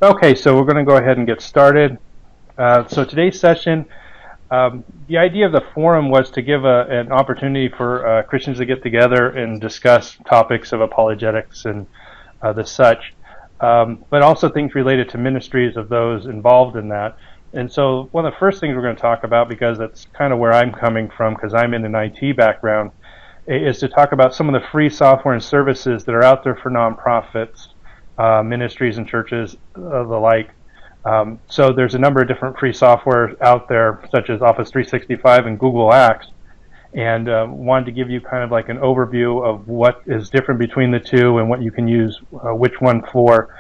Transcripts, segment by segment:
Okay, so we're going to go ahead and get started. So today's session, the idea of the forum was to give an opportunity for Christians to get together and discuss topics of apologetics and the such, but also things related to ministries of those involved in that. And so one of the first things we're going to talk about, because that's kind of where I'm coming from, because I'm in an IT background, is to talk about some of the free software and services that are out there for nonprofits, ministries and churches, the like. So there's a number of different free software out there, such as Office 365 and Google Apps, and wanted to give you kind of like an overview of what is different between the two and what you can use which one for.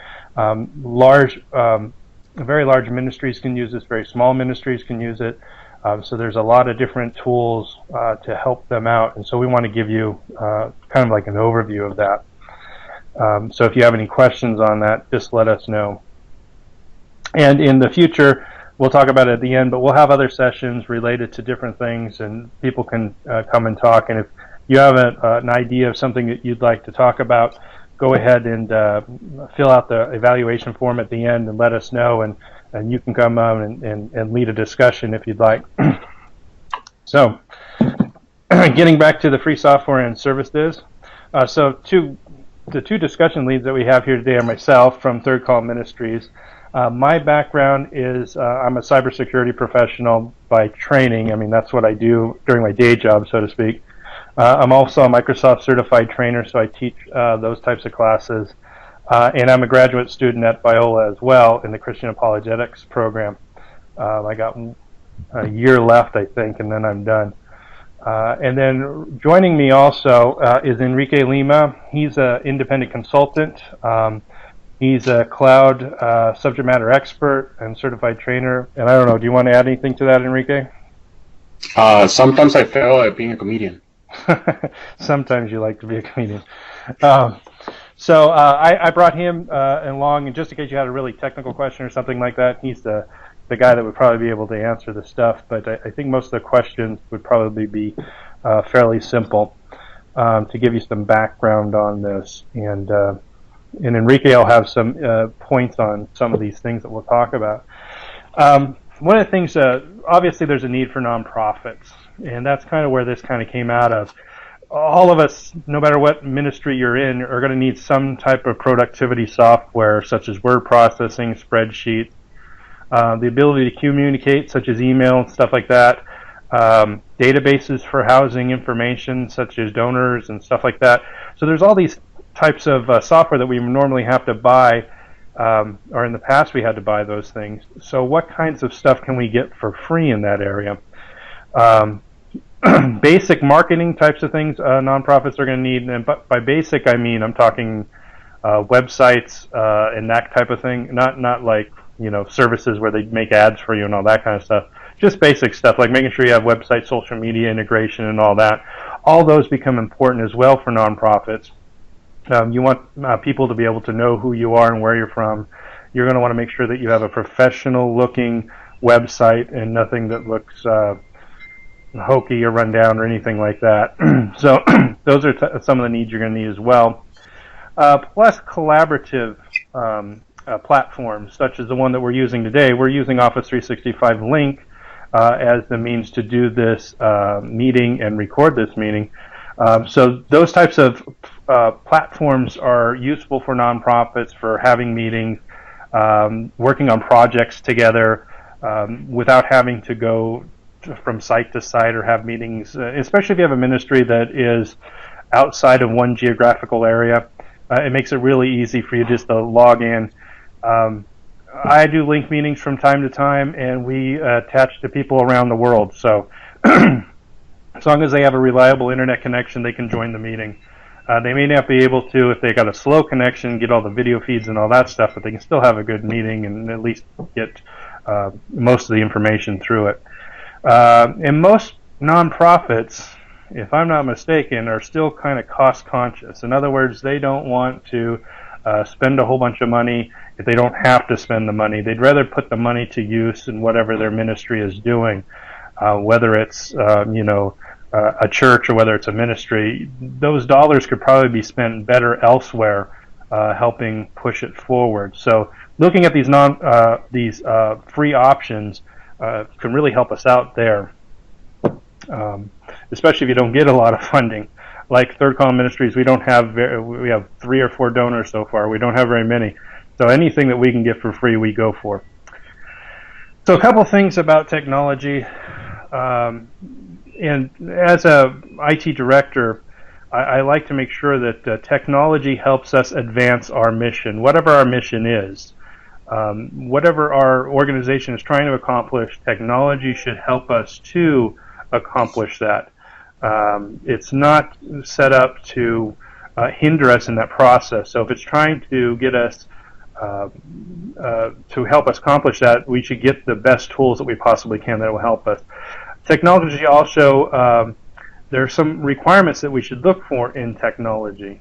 Very large ministries can use this, very small ministries can use it. So there's a lot of different tools to help them out, and so we want to give you kind of like an overview of that. So if you have any questions on that, just let us know. And in the future, we'll talk about it at the end, but we'll have other sessions related to different things, and people can come and talk. And if you have an idea of something that you'd like to talk about, go ahead and fill out the evaluation form at the end and let us know, and you can come on and lead a discussion if you'd like. So, getting back to the free software and services. So the two discussion leads that we have here today are myself from Third Call Ministries. My background is I'm a cybersecurity professional by training. I mean, that's what I do during my day job, so to speak. I'm also a Microsoft certified trainer, so I teach those types of classes. And I'm a graduate student at Biola as well in the Christian Apologetics program. I got a year left, I think, and then I'm done. And then joining me also is Enrique Lima. He's an independent consultant. He's a cloud subject matter expert and certified trainer. And I don't know, do you want to add anything to that, Enrique? Sometimes I fail at being a comedian. Sometimes you like to be a comedian. So I brought him along, and just in case you had a really technical question or something like that, he's the guy that would probably be able to answer the stuff. But I think most of the questions would probably be fairly simple to give you some background on this. And Enrique will have some points on some of these things that we'll talk about. One of the things, obviously there's a need for nonprofits, and that's kind of where this kind of came out of. All of us, no matter what ministry you're in, are going to need some type of productivity software, such as word processing, spreadsheets, the ability to communicate, such as email, stuff like that, databases for housing information, such as donors and stuff like that. So there's all these types of software that we normally have to buy, or in the past we had to buy those things. So what kinds of stuff can we get for free in that area? Basic marketing types of things nonprofits are going to need, and by basic I mean I'm talking websites and that type of thing, not like services where they make ads for you and all that kind of stuff. Just basic stuff like making sure you have website, social media integration, and all that. All those become important as well for nonprofits. You want people to be able to know who you are and where you're from. You're going to want to make sure that you have a professional-looking website and nothing that looks hokey or run down or anything like that. So those are some of the needs you're going to need as well. Plus collaborative platforms, such as the one that we're using today. We're using Office 365 Link as the means to do this meeting and record this meeting. So those types of platforms are useful for nonprofits for having meetings, working on projects together without having to go from site to site or have meetings, especially if you have a ministry that is outside of one geographical area. It makes it really easy for you just to log in. I do link meetings from time to time, and we attach to people around the world. So as long as they have a reliable internet connection, they can join the meeting. They may not be able to, if they got a slow connection, get all the video feeds and all that stuff, but they can still have a good meeting and at least get most of the information through it. And most nonprofits, if I'm not mistaken, are still kind of cost conscious. In other words, they don't want to spend a whole bunch of money if they don't have to spend the money. They'd rather put the money to use in whatever their ministry is doing, whether it's a church or whether it's a ministry. Those dollars could probably be spent better elsewhere, helping push it forward. So looking at these free options can really help us out there, especially if you don't get a lot of funding. Like Third Column Ministries, we have 3 or 4 donors so far. We don't have very many, so anything that we can get for free, we go for. So a couple things about technology, and as a IT director, I like to make sure that technology helps us advance our mission, whatever our mission is. Whatever our organization is trying to accomplish, technology should help us to accomplish that. It's not set up to hinder us in that process. So if it's trying to get us to help us accomplish that, we should get the best tools that we possibly can that will help us. Technology also, there are some requirements that we should look for in technology.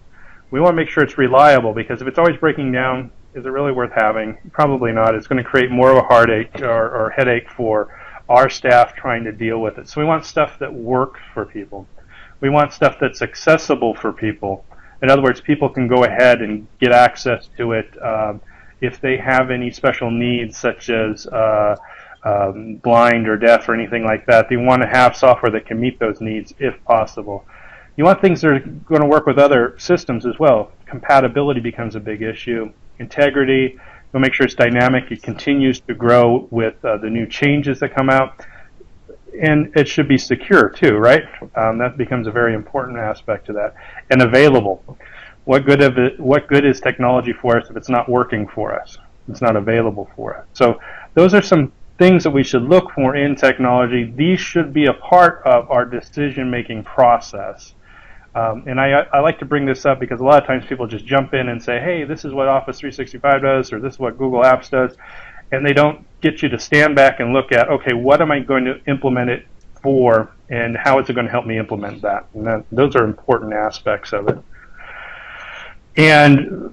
We want to make sure it's reliable, because if it's always breaking down, is it really worth having? Probably not. It's going to create more of a heartache or headache for our staff trying to deal with it. So we want stuff that works for people. We want stuff that's accessible for people. In other words, people can go ahead and get access to it if they have any special needs, such as blind or deaf or anything like that. They want to have software that can meet those needs if possible. You want things that are going to work with other systems as well. Compatibility becomes a big issue. Integrity, we'll make sure it's dynamic. It continues to grow with the new changes that come out. And it should be secure too, right? That becomes a very important aspect to that. And available. What good is technology for us if it's not working for us? It's not available for us. So those are some things that we should look for in technology. These should be a part of our decision-making process. And I like to bring this up because a lot of times people just jump in and say, hey, this is what Office 365 does, or this is what Google Apps does, and they don't get you to stand back and look at, okay, what am I going to implement it for, and how is it going to help me implement that? And those are important aspects of it. And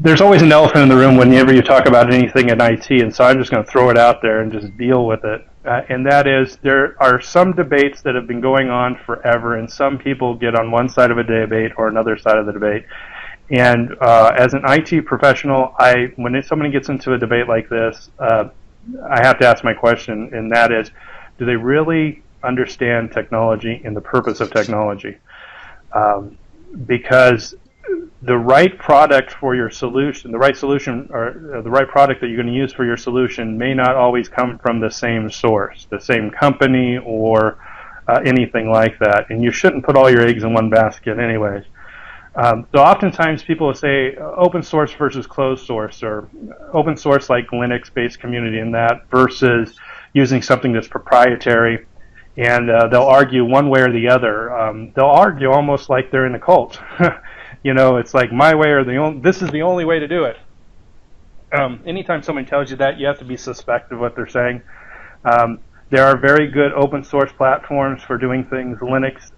there's always an elephant in the room whenever you talk about anything in IT, and so I'm just going to throw it out there and just deal with it. And that is, there are some debates that have been going on forever, and some people get on one side of a debate or another side of the debate. And as an IT professional, when somebody gets into a debate like this, I have to ask my question, and that is, do they really understand technology and the purpose of technology? Because the right product for your solution, the right solution, or the right product that you're going to use for your solution may not always come from the same source, the same company, or anything like that. And you shouldn't put all your eggs in one basket anyways. So oftentimes people will say open source versus closed source, or open source like Linux-based community in that, versus using something that's proprietary. And they'll argue one way or the other. They'll argue almost like they're in a cult. You know, it's like my way or this is the only way to do it. Anytime someone tells you that, you have to be suspect of what they're saying. There are very good open source platforms for doing things. Linux,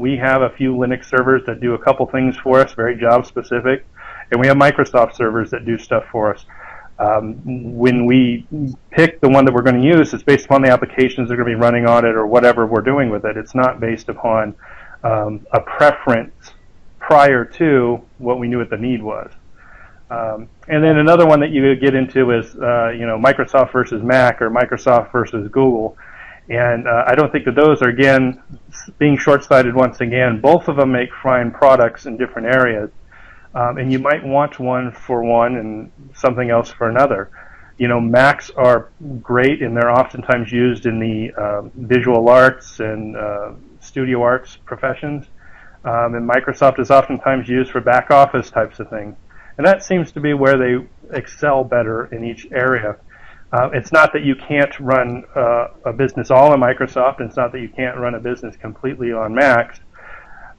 we have a few Linux servers that do a couple things for us, very job specific, and we have Microsoft servers that do stuff for us. When we pick the one that we're going to use, it's based upon the applications that are going to be running on it or whatever we're doing with it. It's not based upon a preference prior to what we knew what the need was. And then another one that you get into is, Microsoft versus Mac, or Microsoft versus Google. And I don't think that those are, again, being short-sighted once again. Both of them make fine products in different areas. And you might want one for one and something else for another. You know, Macs are great, and they're oftentimes used in the visual arts and studio arts professions. And Microsoft is oftentimes used for back office types of things. And that seems to be where they excel better in each area. It's not that you can't run a business all in Microsoft. It's not that you can't run a business completely on Macs.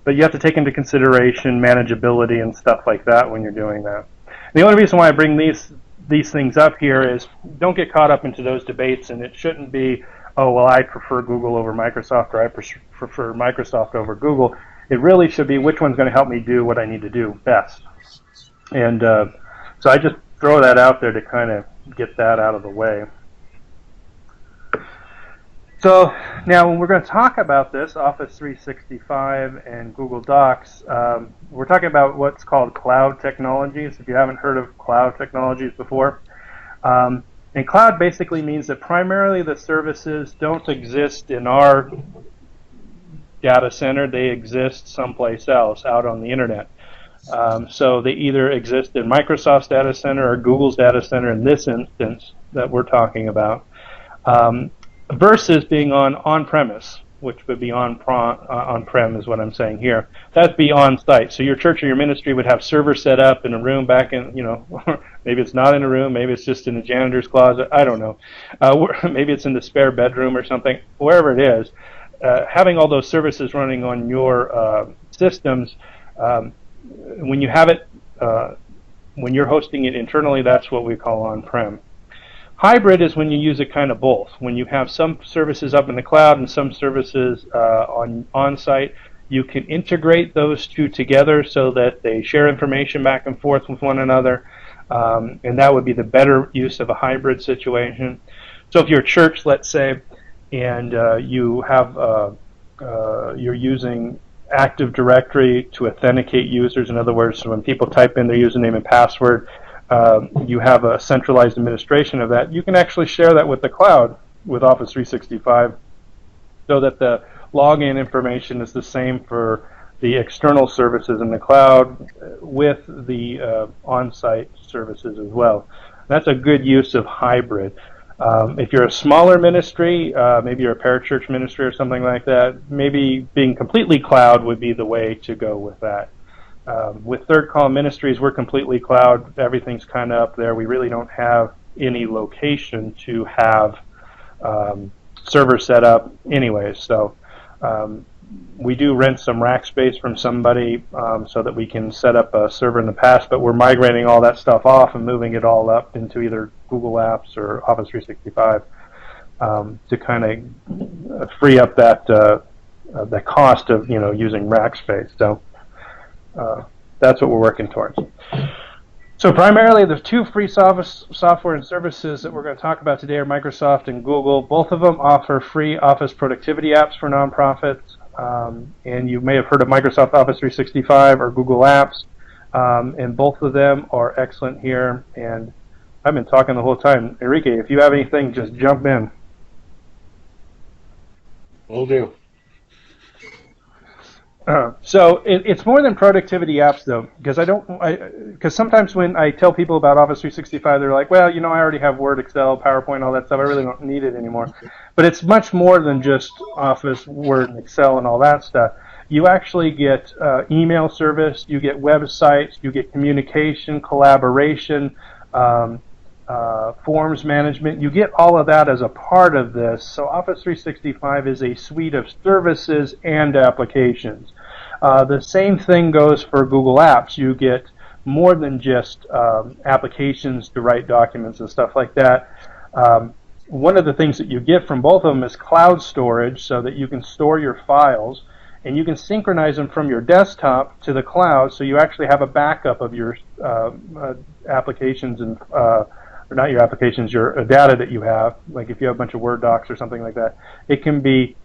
But you have to take into consideration manageability and stuff like that when you're doing that. The only reason why I bring these things up here is don't get caught up into those debates, and it shouldn't be, oh, well, I prefer Google over Microsoft, or I prefer Microsoft over Google. It really should be which one's going to help me do what I need to do best. And so I just throw that out there to kind of get that out of the way. So now when we're going to talk about this, Office 365 and Google Docs, we're talking about what's called cloud technologies. If you haven't heard of cloud technologies before, and cloud basically means that primarily the services don't exist in our data center. They exist someplace else out on the internet. So they either exist in Microsoft's data center or Google's data center in this instance that we're talking about. Versus being on-premise, which would be on-prem is what I'm saying here. That'd be on-site. So your church or your ministry would have servers set up in a room back in, maybe it's not in a room, maybe it's just in a janitor's closet, I don't know. Maybe it's in the spare bedroom or something, wherever it is. Having all those services running on your systems, when you have it, when you're hosting it internally, that's what we call on-prem. Hybrid is when you use it kind of both. When you have some services up in the cloud and some services on-site, you can integrate those two together so that they share information back and forth with one another, and that would be the better use of a hybrid situation. So if you're a church, let's say, and you have you're using Active Directory to authenticate users, in other words, when people type in their username and password, you have a centralized administration of that. You can actually share that with the cloud with Office 365 so that the login information is the same for the external services in the cloud with the on-site services as well. That's a good use of hybrid. If you're a smaller ministry, maybe you're a parachurch ministry or something like that, maybe being completely cloud would be the way to go with that. With Third Call Ministries, we're completely cloud. Everything's kind of up there. We really don't have any location to have servers set up anyways. So we do rent some rack space from somebody so that we can set up a server in the past, but we're migrating all that stuff off and moving it all up into either Google Apps or Office 365 to kind of free up that the cost of using rack space. So that's what we're working towards. So primarily the two free software and services that we're going to talk about today are Microsoft and Google. Both of them offer free office productivity apps for nonprofits. And you may have heard of Microsoft Office 365 or Google Apps. And both of them are excellent here. And I've been talking the whole time. Enrique, if you have anything, just jump in. Will do. So it's more than productivity apps, though, because sometimes when I tell people about Office 365, they're like, well, I already have Word, Excel, PowerPoint, all that stuff. I really don't need it anymore. But it's much more than just Office, Word, and Excel and all that stuff. You actually get email service, you get websites, you get communication, collaboration, forms management. You get all of that as a part of this. So Office 365 is a suite of services and applications. The same thing goes for Google Apps. You get more than just applications to write documents and stuff like that. One of the things that you get from both of them is cloud storage, so that you can store your files and you can synchronize them from your desktop to the cloud, so you actually have a backup of your applications and or not your applications, your data that you have. Like if you have a bunch of Word docs or something like that, it can be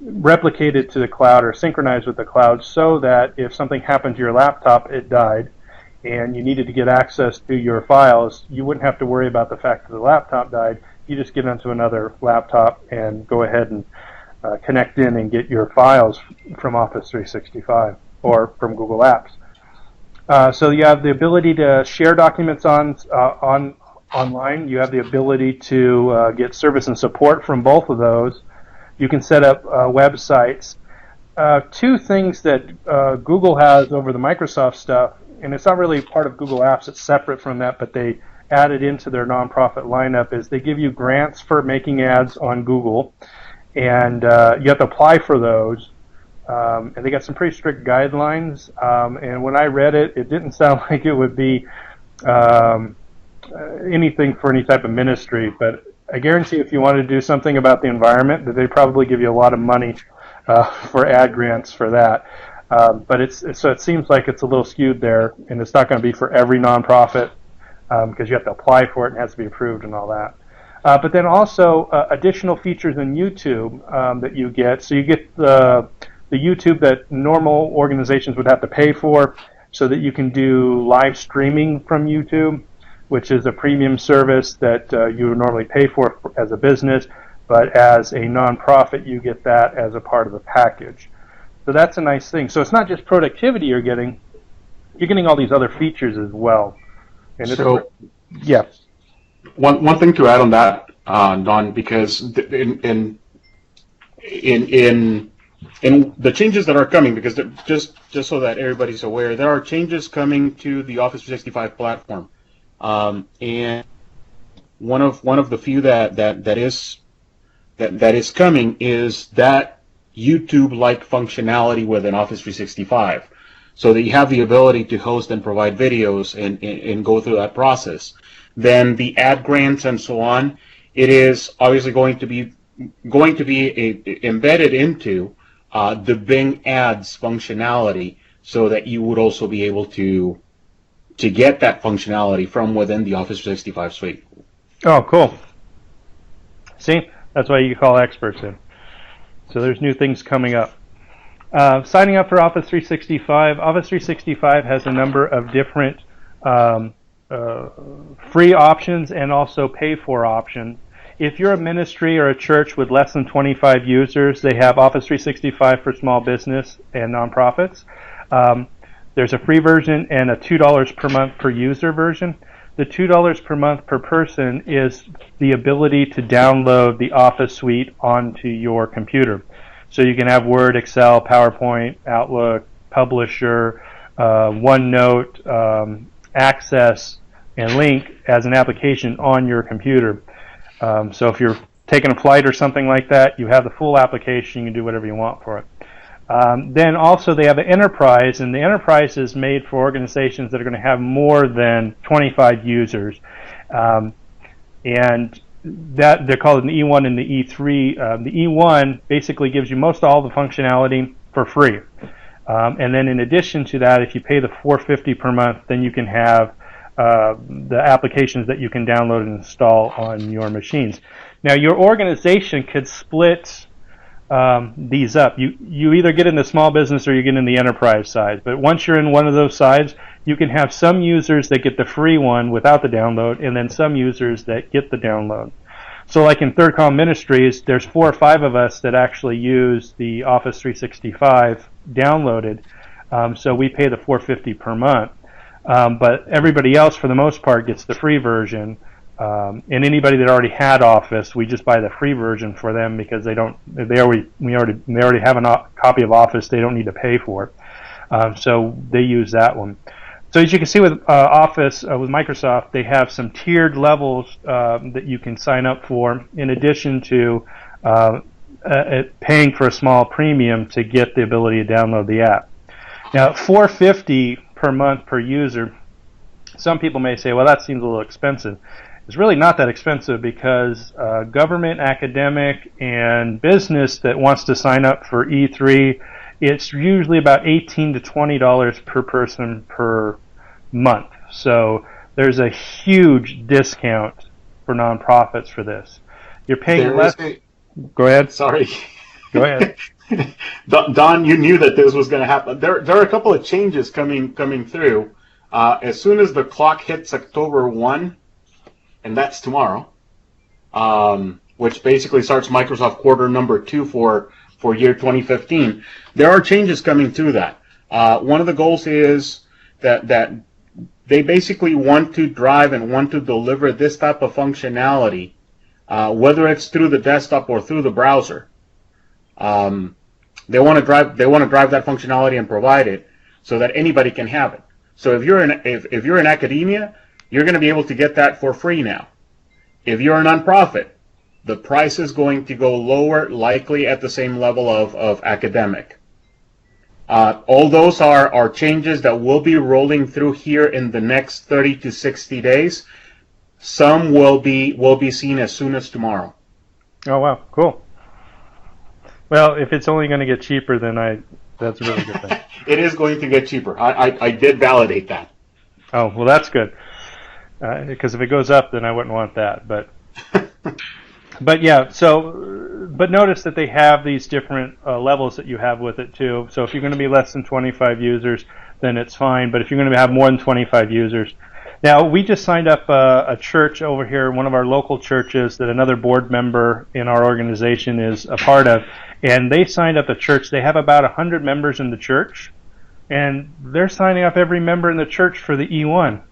replicated to the cloud or synchronized with the cloud, so that if something happened to your laptop, it died, and you needed to get access to your files, you wouldn't have to worry about the fact that the laptop died. You just get onto another laptop and go ahead and connect in and get your files from Office 365 or from Google Apps. So you have the ability to share documents online. You have the ability to get service and support from both of those. You can set up websites. Two things that Google has over the Microsoft stuff, and it's not really part of Google Apps, it's separate from that, but they added into their nonprofit lineup, is they give you grants for making ads on Google, and you have to apply for those. And they got some pretty strict guidelines, and when I read it, it didn't sound like it would be anything for any type of ministry, but I guarantee if you wanted to do something about the environment, that they'd probably give you a lot of money for ad grants for that. But so it seems like it's a little skewed there, and it's not going to be for every nonprofit because you have to apply for it and it has to be approved and all that. But then also additional features in YouTube that you get. So you get the YouTube that normal organizations would have to pay for, so that you can do live streaming from YouTube, which is a premium service that you would normally pay for as a business, but as a nonprofit, you get that as a part of the package. So that's a nice thing. So it's not just productivity you're getting all these other features as well. And So, yeah. one thing to add on that, Don, because in the changes that are coming, because just so that everybody's aware, there are changes coming to the Office 365 platform, and one of the few that is coming is that YouTube-like functionality within Office 365, so that you have the ability to host and provide videos and go through that process. Then the ad grants and so on, it is obviously going to be embedded into the Bing Ads functionality, so that you would also be able to get that functionality from within the Office 365 suite. Oh, cool. See, that's why you call experts in. So there's new things coming up. Signing up for Office 365. Office 365 has a number of different free options and also pay-for options. If you're a ministry or a church with less than 25 users, they have Office 365 for small business and nonprofits. There's a free version and a $2 per month per user version. The $2 per month per person is the ability to download the Office suite onto your computer. So you can have Word, Excel, PowerPoint, Outlook, Publisher, OneNote, Access, and Link as an application on your computer. So if you're taking a flight or something like that, you have the full application. You can do whatever you want for it. Then also they have an enterprise, and the enterprise is made for organizations that are going to have more than 25 users. And that they're called an E1 and the E3. The E1 basically gives you most all the functionality for free. And then in addition to that, if you pay the $450 per month, then you can have the applications that you can download and install on your machines. Now, your organization could split these up. You either get in the small business or you get in the enterprise side. But once you're in one of those sides, you can have some users that get the free one without the download, and then some users that get the download. So like in Third Column Ministries, there's 4 or 5 of us that actually use the Office 365 downloaded. So we pay the $450 per month. But everybody else, for the most part, gets the free version. And anybody that already had Office, we just buy the free version for them because they already have a copy of Office. They don't need to pay for it. So they use that one. So as you can see with Office, with Microsoft, they have some tiered levels that you can sign up for, in addition to paying for a small premium to get the ability to download the app. Now, $450 per month per user, some people may say, well, that seems a little expensive. It's really not that expensive because government, academic, and business that wants to sign up for E3, it's usually about $18 to $20 per person per month. So there's a huge discount for nonprofits for this. You're paying less. Go ahead. Sorry. Go ahead. Don, you knew that this was going to happen. There are a couple of changes coming through. As soon as the clock hits October 1, and that's tomorrow, which basically starts Microsoft quarter number 2 for year 2015, there are changes coming through that. One of the goals is that they basically want to drive and want to deliver this type of functionality, whether it's through the desktop or through the browser. They want to drive that functionality and provide it so that anybody can have it. So if you're in academia, you're going to be able to get that for free now. If you're a nonprofit, the price is going to go lower, likely at the same level of academic. All those are changes that will be rolling through here in the next 30 to 60 days. Some will be seen as soon as tomorrow. Oh, wow. Cool. Well, if it's only going to get cheaper, then that's a really good thing. It is going to get cheaper. I did validate that. Oh, well, that's good. Because if it goes up, then I wouldn't want that. But But yeah, but notice that they have these different levels that you have with it too. So if you're going to be less than 25 users, then it's fine. But if you're going to have more than 25 users, now we just signed up a church over here, one of our local churches that another board member in our organization is a part of, and they signed up a church. They have about 100 members in the church, and they're signing up every member in the church for the E1.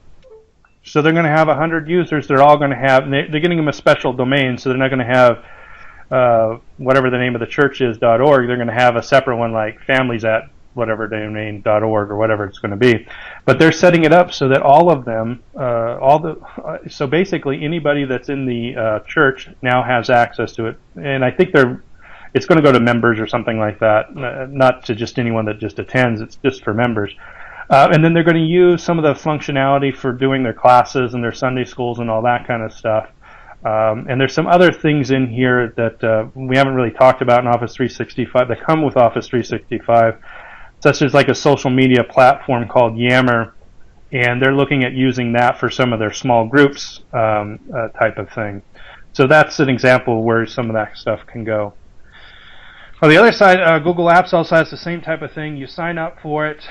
So they're going to have 100 users. They're all going to have, they're getting them a special domain, so they're not going to have whatever the name of the church is, .org. They're going to have a separate one like families at whatever domain .org or whatever it's going to be. But they're setting it up so that all of them, so basically anybody that's in the church now has access to it. And I think it's going to go to members or something like that, not to just anyone that just attends. It's just for members. And then they're going to use some of the functionality for doing their classes and their Sunday schools and all that kind of stuff. And there's some other things in here that we haven't really talked about in Office 365 that come with Office 365, such as like a social media platform called Yammer, and they're looking at using that for some of their small groups type of thing. So that's an example where some of that stuff can go. On the other side, Google Apps also has the same type of thing. You sign up for it.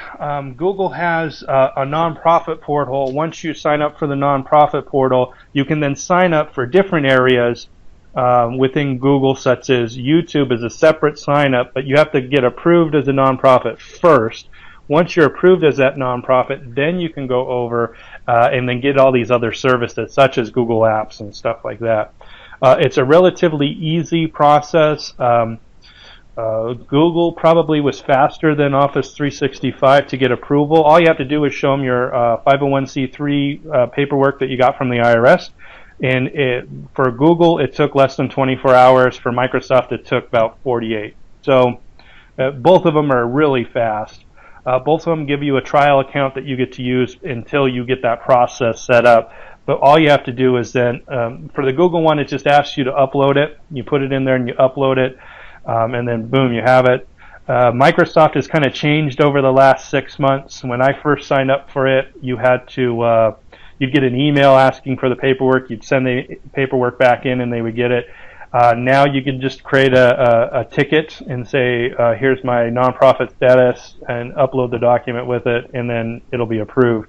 Google has a nonprofit portal. Once you sign up for the nonprofit portal, you can then sign up for different areas within Google, such as YouTube is a separate sign up, but you have to get approved as a nonprofit first. Once you're approved as that nonprofit, then you can go over and then get all these other services, such as Google Apps and stuff like that. It's a relatively easy process. Google probably was faster than Office 365 to get approval. All you have to do is show them your 501c3 paperwork that you got from the IRS. And for Google, it took less than 24 hours. For Microsoft, it took about 48. So both of them are really fast. Both of them give you a trial account that you get to use until you get that process set up. But all you have to do is then, for the Google one, it just asks you to upload it. You put it in there and you upload it. And then boom, you have it. Microsoft has kind of changed over the last 6 months. When I first signed up for it, you had to, you'd get an email asking for the paperwork. You'd send the paperwork back in, and they would get it. Now you can just create a ticket and say, "Here's my nonprofit status," and upload the document with it, and then it'll be approved.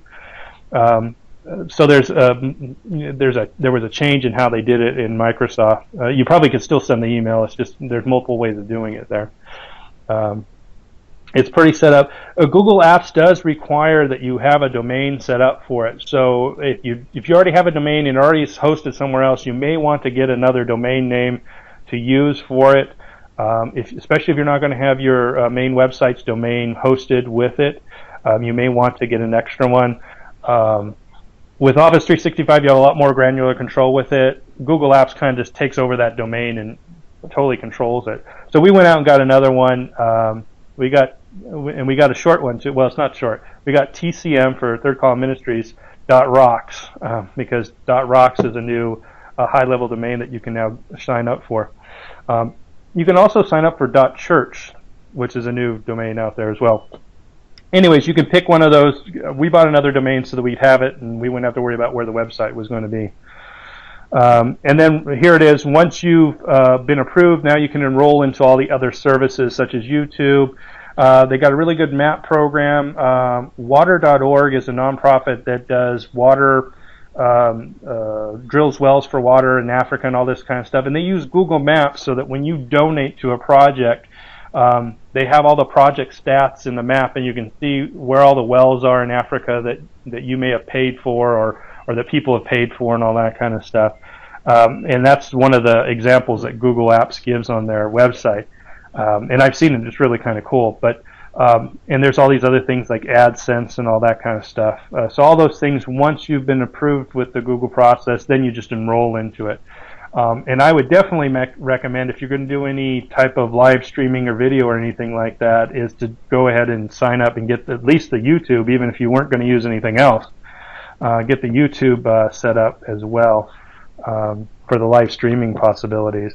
So there was a change in how they did it in Microsoft. You probably could still send the email. It's just there's multiple ways of doing it there. It's pretty set up. Google Apps does require that you have a domain set up for it. So if you already have a domain and already it's hosted somewhere else, you may want to get another domain name to use for it. Especially if you're not going to have your main website's domain hosted with it, you may want to get an extra one. With Office 365, you have a lot more granular control with it. Google Apps kind of just takes over that domain and totally controls it. So we went out and got another one. We got a short one too. Well, it's not short. We got TCM for Third Column Ministries .rocks because .rocks is a new high-level domain that you can now sign up for. You can also sign up for .church, which is a new domain out there as well. Anyways, you can pick one of those. We bought another domain so that we'd have it, and we wouldn't have to worry about where the website was going to be. And then here it is. Once you've been approved, now you can enroll into all the other services such as YouTube. They got a really good map program. Water.org is a nonprofit that does water, drills wells for water in Africa and all this kind of stuff. And they use Google Maps so that when you donate to a project, they have all the project stats in the map, and you can see where all the wells are in Africa that you may have paid for or that people have paid for and all that kind of stuff. And that's one of the examples that Google Apps gives on their website. And I've seen it. It's really kind of cool. But and there's all these other things like AdSense and all that kind of stuff. So all those things, once you've been approved with the Google process, then you just enroll into it. And I would definitely recommend, if you're going to do any type of live streaming or video or anything like that, is to go ahead and sign up and get at least the YouTube, even if you weren't going to use anything else. Get the YouTube set up as well for the live streaming possibilities.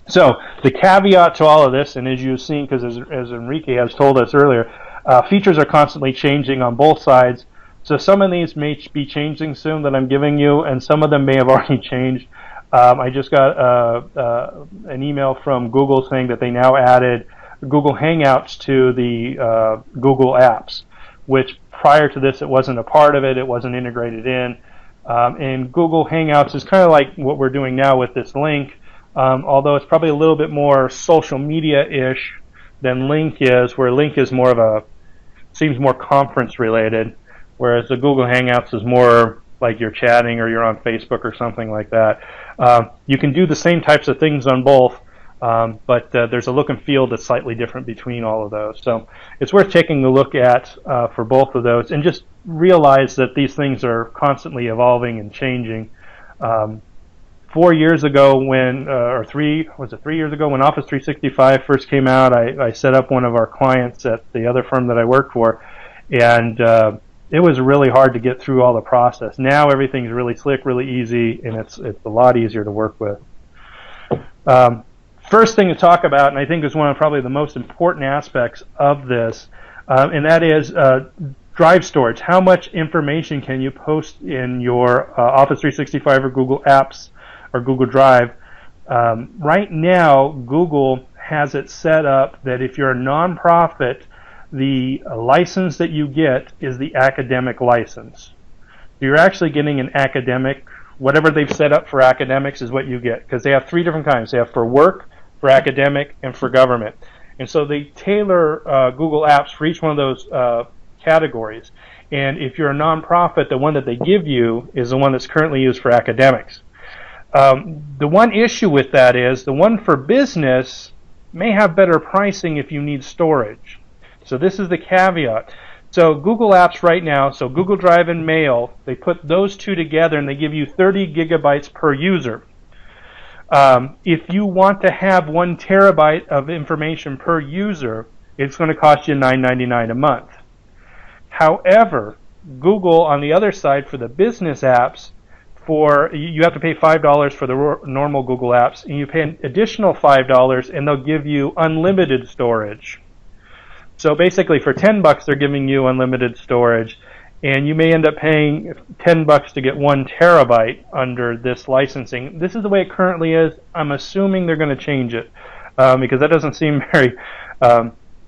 So the caveat to all of this, and as you've seen, because as Enrique has told us earlier, features are constantly changing on both sides. So some of these may be changing soon that I'm giving you, and some of them may have already changed. I just got an email from Google saying that they now added Google Hangouts to the Google Apps, which prior to this it wasn't a part of it. It wasn't integrated in. And Google Hangouts is kind of like what we're doing now with this link, although it's probably a little bit more social media-ish than Link is, where Link is more of a, seems more conference related, whereas the Google Hangouts is more like you're chatting or you're on Facebook or something like that. You can do the same types of things on both, but there's a look and feel that's slightly different between all of those. So it's worth taking a look at for both of those, and just realize that these things are constantly evolving and changing. 4 years ago when, or 3 years ago when Office 365 first came out, I set up one of our clients at the other firm that I worked for, and it was really hard to get through all the process. Now everything's really slick, really easy, and it's a lot easier to work with. First thing to talk about, and I think is one of probably the most important aspects of this, and that is drive storage. How much information can you post in your Office 365 or Google Apps or Google Drive? Right now, Google has it set up that if you're a nonprofit, the license that you get is the academic license. You're actually getting an academic, whatever they've set up for academics is what you get, because they have 3 different kinds. They have for work, for academic, and for government. And so they tailor Google Apps for each one of those categories. And if you're a nonprofit, the one that they give you is the one that's currently used for academics. The one issue with that is the one for business may have better pricing if you need storage. So this is the caveat. So Google Apps right now, so Google Drive and Mail, they put those two together and they give you 30 gigabytes per user. If you want to have 1 terabyte of information per user, it's going to cost you $9.99 a month. However, Google on the other side for the business apps, you have to pay $5 for the normal Google Apps, and you pay an additional $5 and they'll give you unlimited storage. So basically for $10 they're giving you unlimited storage, and you may end up paying $10 to get 1 terabyte under this licensing. This is the way it currently is. I'm assuming they're going to change it because that doesn't seem very,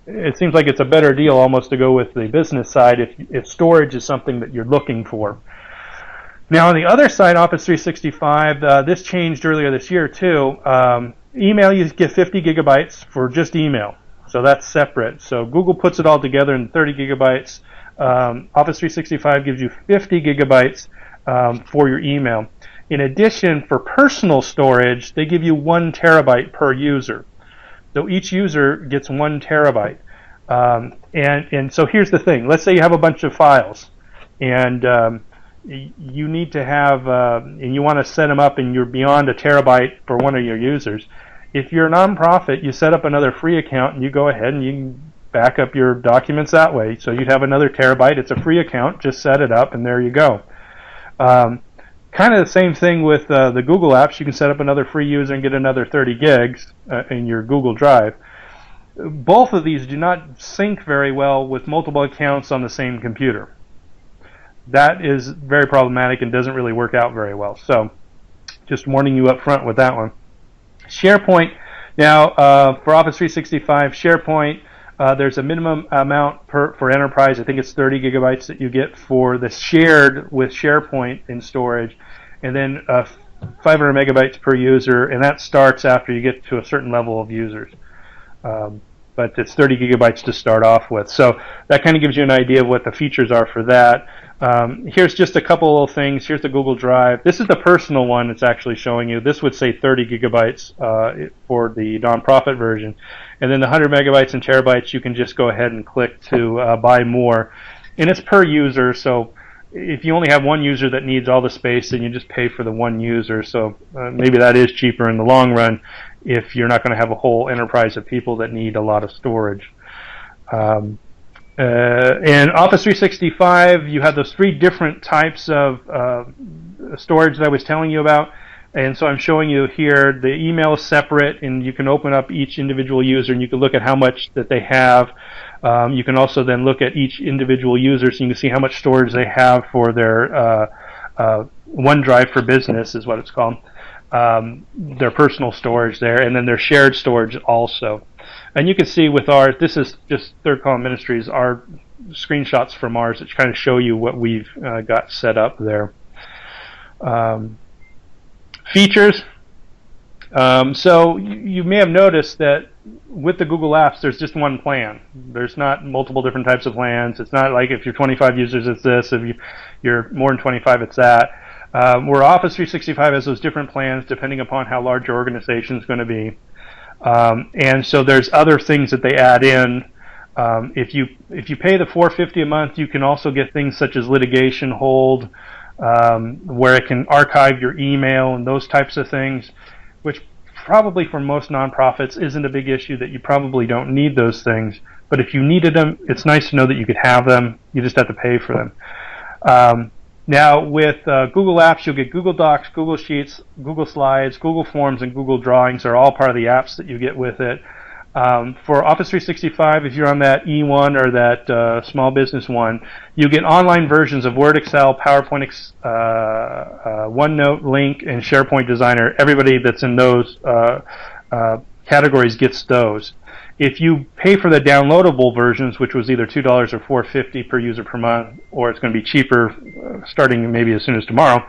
it seems like it's a better deal almost to go with the business side if storage is something that you're looking for. Now on the other side, Office 365, this changed earlier this year too. Email, you get 50 gigabytes for just email. So that's separate. So Google puts it all together in 30 gigabytes. Office 365 gives you 50 gigabytes for your email. In addition, for personal storage, they give you 1 terabyte per user. So each user gets 1 terabyte. And so here's the thing. Let's say you have a bunch of files, and you need to have, and you want to set them up, and you're beyond 1 terabyte for one of your users. If you're a nonprofit, you set up another free account and you go ahead and you can back up your documents that way. So you'd have another terabyte. It's a free account. Just set it up and there you go. Kind of the same thing with the Google Apps. You can set up another free user and get another 30 gigs in your Google Drive. Both of these do not sync very well with multiple accounts on the same computer. That is very problematic and doesn't really work out very well. So just warning you up front with that one. SharePoint, now for Office 365, SharePoint, there's a minimum amount for enterprise. I think it's 30 gigabytes that you get for the shared with SharePoint in storage, and then 500 megabytes per user, and that starts after you get to a certain level of users. But it's 30 gigabytes to start off with. So that kind of gives you an idea of what the features are for that. Here's just a couple of things. Here's the Google Drive. This is the personal one it's actually showing you. This would say 30 gigabytes for the nonprofit version. And then the 100 megabytes and terabytes, you can just go ahead and click to buy more. And it's per user, so if you only have one user that needs all the space, then you just pay for the one user. So maybe that is cheaper in the long run if you're not going to have a whole enterprise of people that need a lot of storage. And Office 365, you have those 3 different types of storage that I was telling you about. And so I'm showing you here the email is separate, and you can open up each individual user and you can look at how much that they have. You can also then look at each individual user so you can see how much storage they have for their OneDrive for Business is what it's called. their personal storage there, and then their shared storage also. And you can see with ours, this is just Third Column Ministries, our screenshots from ours that kind of show you what we've got set up there. Features. So you may have noticed that with the Google Apps, there's just one plan. There's not multiple different types of plans. It's not like if you're 25 users, it's this. If you're more than 25, it's that. Where Office 365 has those different plans depending upon how large your organization is going to be. And so there's other things that they add in. If you pay the $450 a month, you can also get things such as litigation hold, where it can archive your email and those types of things, which probably for most nonprofits isn't a big issue, that you probably don't need those things. But if you needed them, it's nice to know that you could have them. You just have to pay for them. Now with Google Apps, you'll get Google Docs, Google Sheets, Google Slides, Google Forms, and Google Drawings are all part of the apps that you get with it. For Office 365, if you're on that E1 or that small business one, you get online versions of Word, Excel, PowerPoint, OneNote, Link, and SharePoint Designer. Everybody that's in those categories gets those. If you pay for the downloadable versions, which was either $2 or $4.50 per user per month, or it's going to be cheaper starting maybe as soon as tomorrow,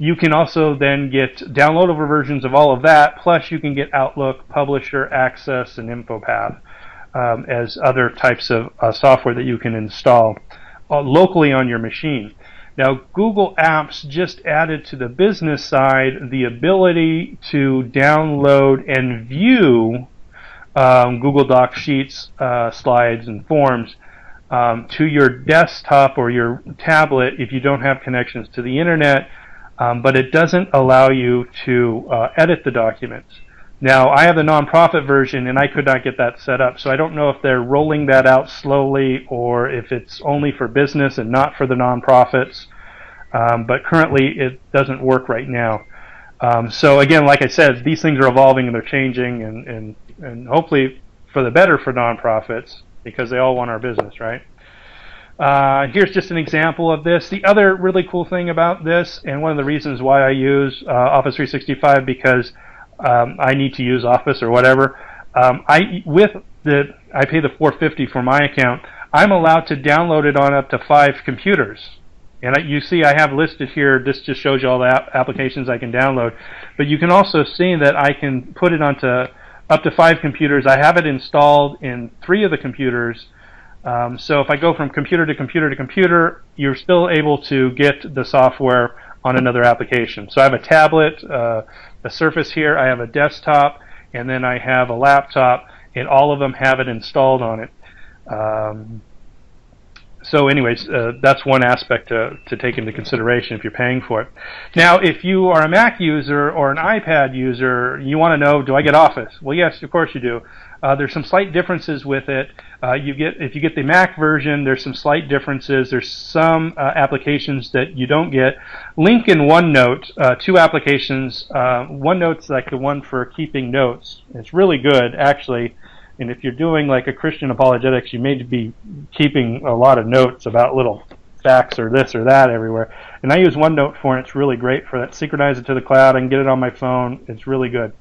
you can also then get downloadable versions of all of that, plus you can get Outlook, Publisher, Access, and InfoPath as other types of software that you can install locally on your machine. Now, Google Apps just added to the business side the ability to download and view Google Docs, Sheets, Slides, and Forms to your desktop or your tablet if you don't have connections to the internet. But it doesn't allow you to edit the documents. Now, I have the nonprofit version, and I could not get that set up, so I don't know if they're rolling that out slowly or if it's only for business and not for the nonprofits. But currently, it doesn't work right now. So again, like I said, these things are evolving and they're changing, and hopefully for the better for nonprofits, because they all want our business, right? Here's just an example of this. The other really cool thing about this, and one of the reasons why I use Office 365, because I need to use Office or whatever, I pay the $450 for my account. I'm allowed to download it on up to 5 computers. And you see I have listed here, this just shows you all the applications I can download. But you can also see that I can put it onto up to 5 computers. I have it installed in 3 of the computers. So if I go from computer to computer to computer, you're still able to get the software on another application. So I have a tablet, a Surface here, I have a desktop, and then I have a laptop, and all of them have it installed on it. So anyways, that's one aspect to take into consideration if you're paying for it. Now, if you are a Mac user or an iPad user, you want to know, do I get Office? Well, yes, of course you do. There's some slight differences with it. If you get the Mac version, there's some slight differences. There's some applications that you don't get. Link and OneNote, 2 applications. OneNote's like the one for keeping notes. It's really good, actually. And if you're doing like a Christian apologetics, you may be keeping a lot of notes about little facts or this or that everywhere. And I use OneNote for it. It's really great for that. Synchronize it to the cloud. I can get it on my phone. It's really good.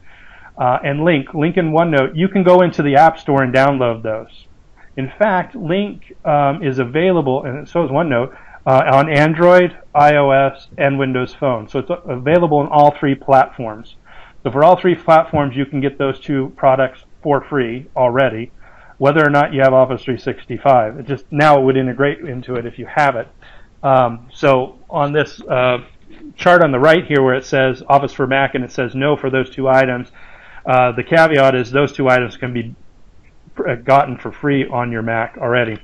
And Link and OneNote, you can go into the App Store and download those. In fact, Link is available, and so is OneNote, on Android, iOS, and Windows Phone. So it's available on all 3 platforms. So for all 3 platforms, you can get those 2 products for free already, whether or not you have Office 365. It just now it would integrate into it if you have it. So on this chart on the right here where it says Office for Mac and it says no for those 2 items, the caveat is those 2 items can be gotten for free on your Mac already,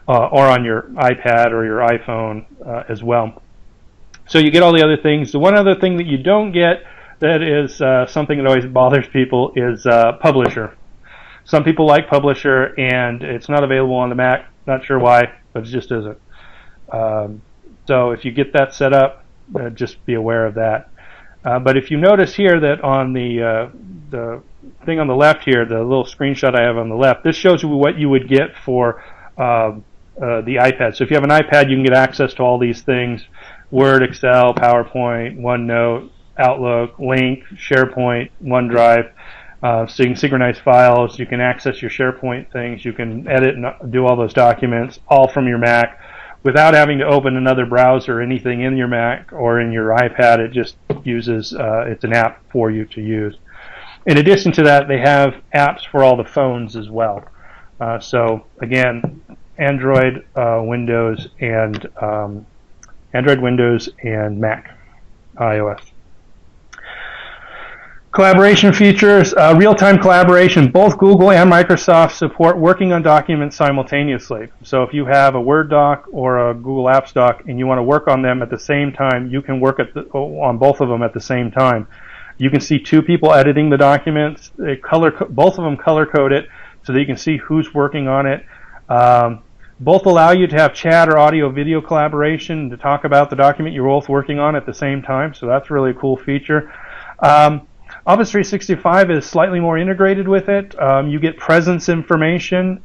or on your iPad or your iPhone as well. So you get all the other things. The one other thing that you don't get that is something that always bothers people is Publisher. Some people like Publisher, and it's not available on the Mac. Not sure why, but it just isn't. So if you get that set up, just be aware of that. But if you notice here that on the thing on the left here, the little screenshot I have on the left, this shows you what you would get for the iPad. So if you have an iPad, you can get access to all these things: Word, Excel, PowerPoint, OneNote, Outlook, Link, SharePoint, OneDrive. So you can synchronize files, you can access your SharePoint things, you can edit and do all those documents all from your Mac without having to open another browser or anything in your Mac or in your iPad. It just uses, it's an app for you to use. In addition to that, they have apps for all the phones as well. So again, Android, Windows, and Mac, iOS. Collaboration features, real-time collaboration. Both Google and Microsoft support working on documents simultaneously. So if you have a Word doc or a Google Apps doc and you want to work on them at the same time, you can work on both of them at the same time. You can see two people editing the documents. Both of them color code it so that you can see who's working on it. Both allow you to have chat or audio-video collaboration to talk about the document you're both working on at the same time. So that's really a cool feature. Office 365 is slightly more integrated with it. You get presence information.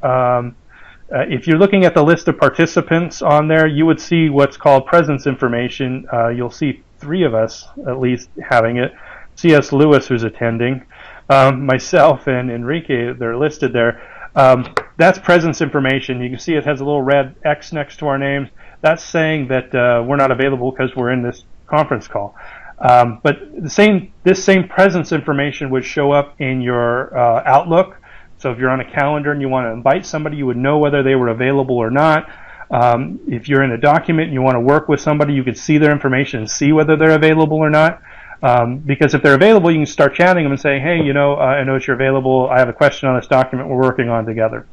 If you're looking at the list of participants on there, you would see what's called presence information. You'll see 3 of us at least having it. C.S. Lewis, who's attending, myself, and Enrique, they're listed there. That's presence information. You can see it has a little red X next to our names. That's saying that we're not available because we're in this conference call. But this same presence information would show up in your Outlook. So if you're on a calendar and you want to invite somebody, you would know whether they were available or not. If you're in a document and you want to work with somebody, you could see their information and see whether they're available or not. Because if they're available, you can start chatting them and say, hey, I notice you're available. I have a question on this document we're working on together.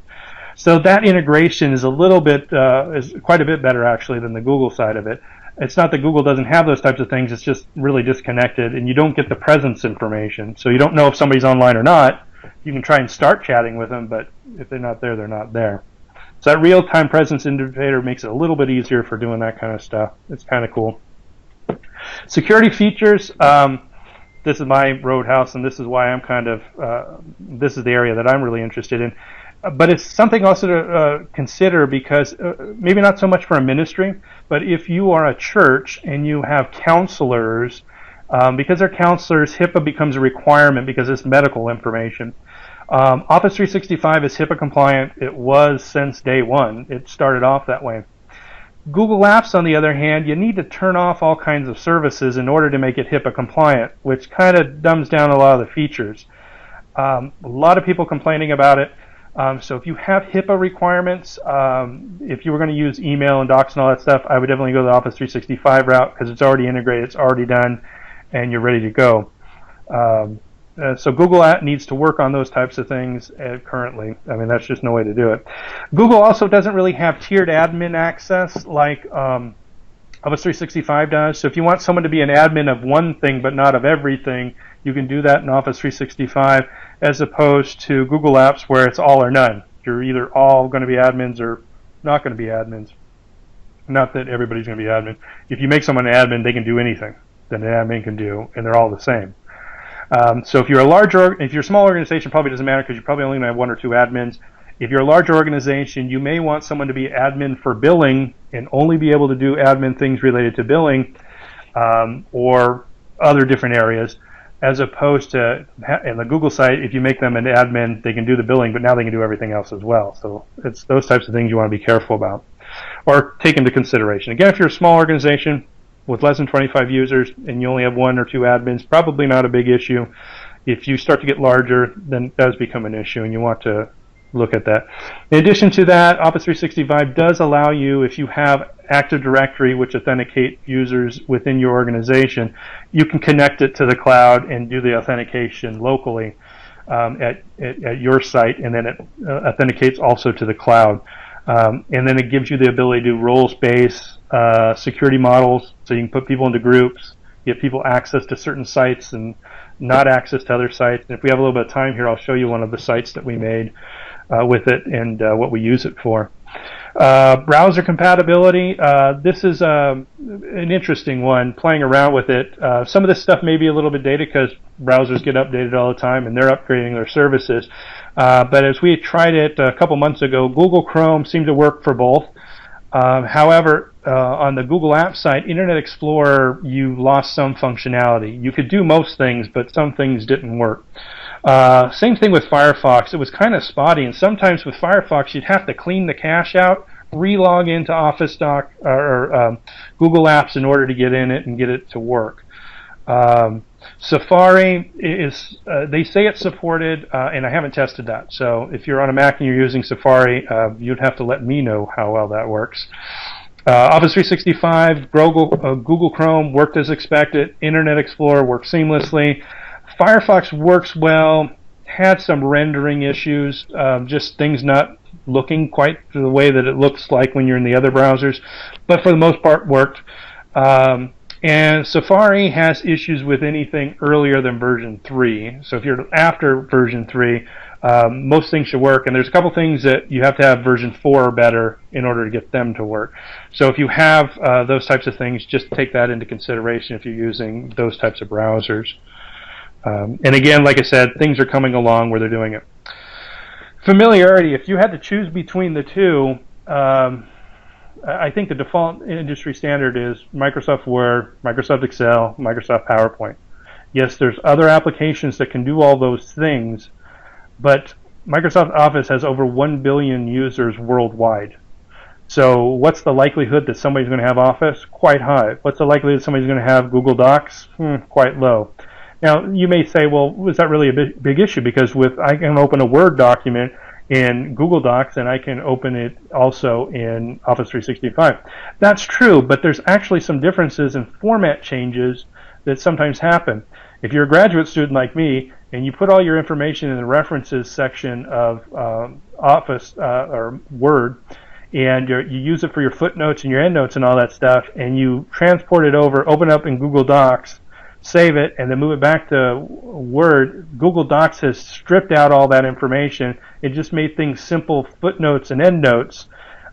So that integration is is quite a bit better actually than the Google side of it. It's not that Google doesn't have those types of things, it's just really disconnected, and you don't get the presence information. So you don't know if somebody's online or not. You can try and start chatting with them, but if they're not there, they're not there. So that real-time presence indicator makes it a little bit easier for doing that kind of stuff. It's kind of cool. Security features, this is my roadhouse, and this is why I'm this is the area that I'm really interested in. But it's something also to consider because maybe not so much for a ministry, but if you are a church and you have counselors, because they're counselors, HIPAA becomes a requirement because it's medical information. Office 365 is HIPAA compliant. It was since day one. It started off that way. Google Apps, on the other hand, you need to turn off all kinds of services in order to make it HIPAA compliant, which kind of dumbs down a lot of the features. A lot of people complaining about it. So if you have HIPAA requirements, if you were going to use email and docs and all that stuff, I would definitely go the Office 365 route because it's already integrated, it's already done, and you're ready to go. So Google needs to work on those types of things currently. I mean, that's just no way to do it. Google also doesn't really have tiered admin access like Office 365 does. So if you want someone to be an admin of one thing but not of everything, you can do that in Office 365 as opposed to Google Apps where it's all or none. You're either all going to be admins or not going to be admins. Not that everybody's going to be admin. If you make someone an admin, they can do anything that an admin can do, and they're all the same. So if you're if you're a small organization, probably doesn't matter because you're probably only going to have 1 or 2 admins. If you're a larger organization, you may want someone to be admin for billing and only be able to do admin things related to billing or other different areas, as opposed to, in the Google site, if you make them an admin, they can do the billing, but now they can do everything else as well. So it's those types of things you want to be careful about or take into consideration. Again, if you're a small organization with less than 25 users and you only have 1 or 2 admins, probably not a big issue. If you start to get larger, then it does become an issue, and you want to look at that. In addition to that, Office 365 does allow you, if you have Active Directory, which authenticate users within your organization, you can connect it to the cloud and do the authentication locally at your site, and then it authenticates also to the cloud. And then it gives you the ability to do roles-based security models, so you can put people into groups, give people access to certain sites and not access to other sites. And if we have a little bit of time here, I'll show you one of the sites that we made with it and what we use it for. Browser compatibility. This is an interesting one, playing around with it. Some of this stuff may be a little bit dated because browsers get updated all the time and they're upgrading their services. But as we tried it a couple months ago, Google Chrome seemed to work for both. However, on the Google Apps side, Internet Explorer, you lost some functionality. You could do most things, but some things didn't work. Same thing with Firefox. It was kind of spotty, and sometimes with Firefox, you'd have to clean the cache out, re-log into Office Doc or Google Apps in order to get in it and get it to work. Safari is, they say it's supported, and I haven't tested that. So if you're on a Mac and you're using Safari, you'd have to let me know how well that works. Office 365, Google Chrome worked as expected. Internet Explorer worked seamlessly. Firefox works well, had some rendering issues, just things not looking quite the way that it looks like when you're in the other browsers, but for the most part worked. And Safari has issues with anything earlier than version 3. So if you're after version 3, most things should work. And there's a couple things that you have to have version 4 or better in order to get them to work. So if you have those types of things, just take that into consideration if you're using those types of browsers. And again, like I said, things are coming along where they're doing it. Familiarity, if you had to choose between the two, I think the default industry standard is Microsoft Word, Microsoft Excel, Microsoft PowerPoint. Yes, there's other applications that can do all those things, but Microsoft Office has over 1 billion users worldwide. So what's the likelihood that somebody's going to have Office? Quite high. What's the likelihood that somebody's going to have Google Docs? Quite low. Now, you may say, well, was that really a big issue? Because I can open a Word document in Google Docs, and I can open it also in Office 365. That's true, but there's actually some differences in format changes that sometimes happen. If you're a graduate student like me, and you put all your information in the references section of Office or Word, and you use it for your footnotes and your endnotes and all that stuff, and you transport it over, open it up in Google Docs, save it, and then move it back to Word, Google Docs has stripped out all that information. It just made things simple footnotes and endnotes,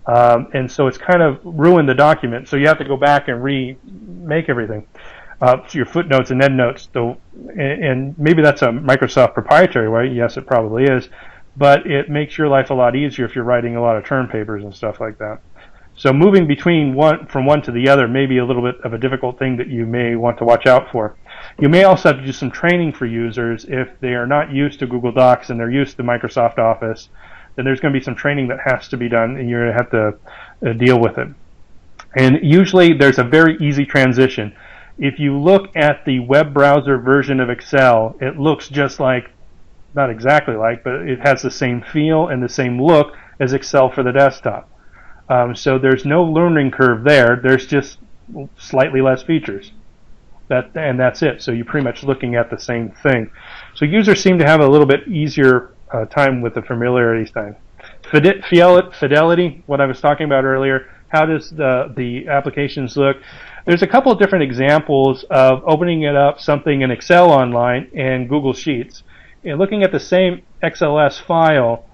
and so it's kind of ruined the document. So you have to go back and remake everything. So your footnotes and endnotes, and maybe that's a Microsoft proprietary way. Yes, it probably is, but it makes your life a lot easier if you're writing a lot of term papers and stuff like that. So moving from one to the other may be a little bit of a difficult thing that you may want to watch out for. You may also have to do some training for users if they are not used to Google Docs and they're used to Microsoft Office. Then there's going to be some training that has to be done, and you're going to have to deal with it. And usually there's a very easy transition. If you look at the web browser version of Excel, it looks just like, not exactly like, but it has the same feel and the same look as Excel for the desktop. So there's no learning curve there. There's just slightly less features. And that's it. So you're pretty much looking at the same thing. So users seem to have a little bit easier time with the familiarity time. Fidelity, what I was talking about earlier, how does the applications look? There's a couple of different examples of opening it up, something in Excel Online and Google Sheets. And looking at the same XLS file,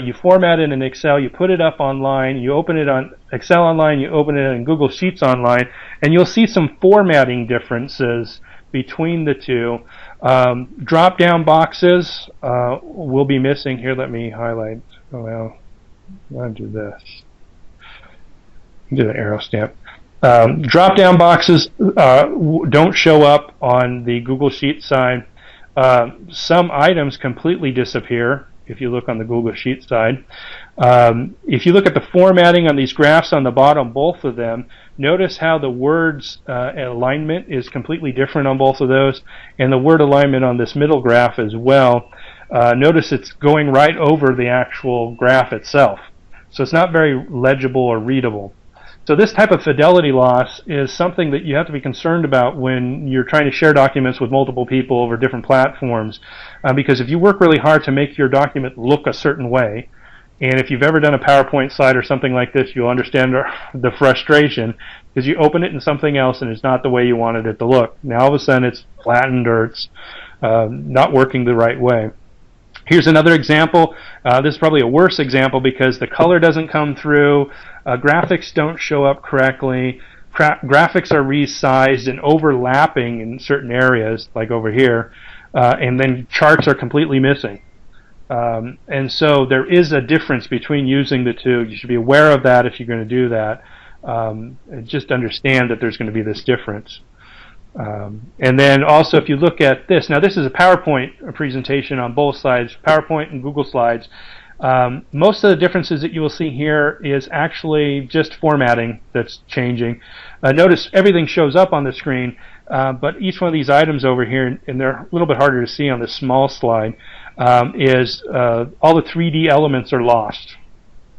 you format it in Excel, you put it up online, you open it on Excel Online, you open it in Google Sheets Online, and you'll see some formatting differences between the two. Drop-down boxes will be missing. Here, let me highlight. Well, I'll do this. Do the arrow stamp. Drop-down boxes don't show up on the Google Sheets side. Some items completely disappear if you look on the Google Sheets side. If you look at the formatting on these graphs on the bottom, both of them, notice how the words alignment is completely different on both of those, and the word alignment on this middle graph as well. Notice it's going right over the actual graph itself. So it's not very legible or readable. So this type of fidelity loss is something that you have to be concerned about when you're trying to share documents with multiple people over different platforms. Because if you work really hard to make your document look a certain way, and if you've ever done a PowerPoint slide or something like this, you'll understand the frustration, because you open it in something else and it's not the way you wanted it to look. Now all of a sudden it's flattened or it's not working the right way. Here's another example. This is probably a worse example because the color doesn't come through, graphics don't show up correctly, graphics are resized and overlapping in certain areas, like over here, and then charts are completely missing. And so there is a difference between using the two. You should be aware of that if you're going to do that. Just understand that there's going to be this difference. And then also, if you look at this, now this is a PowerPoint presentation on both sides, PowerPoint and Google Slides. Most of the differences that you will see here is actually just formatting that's changing. Notice everything shows up on the screen, but each one of these items over here, and they're a little bit harder to see on this small slide, is all the 3D elements are lost.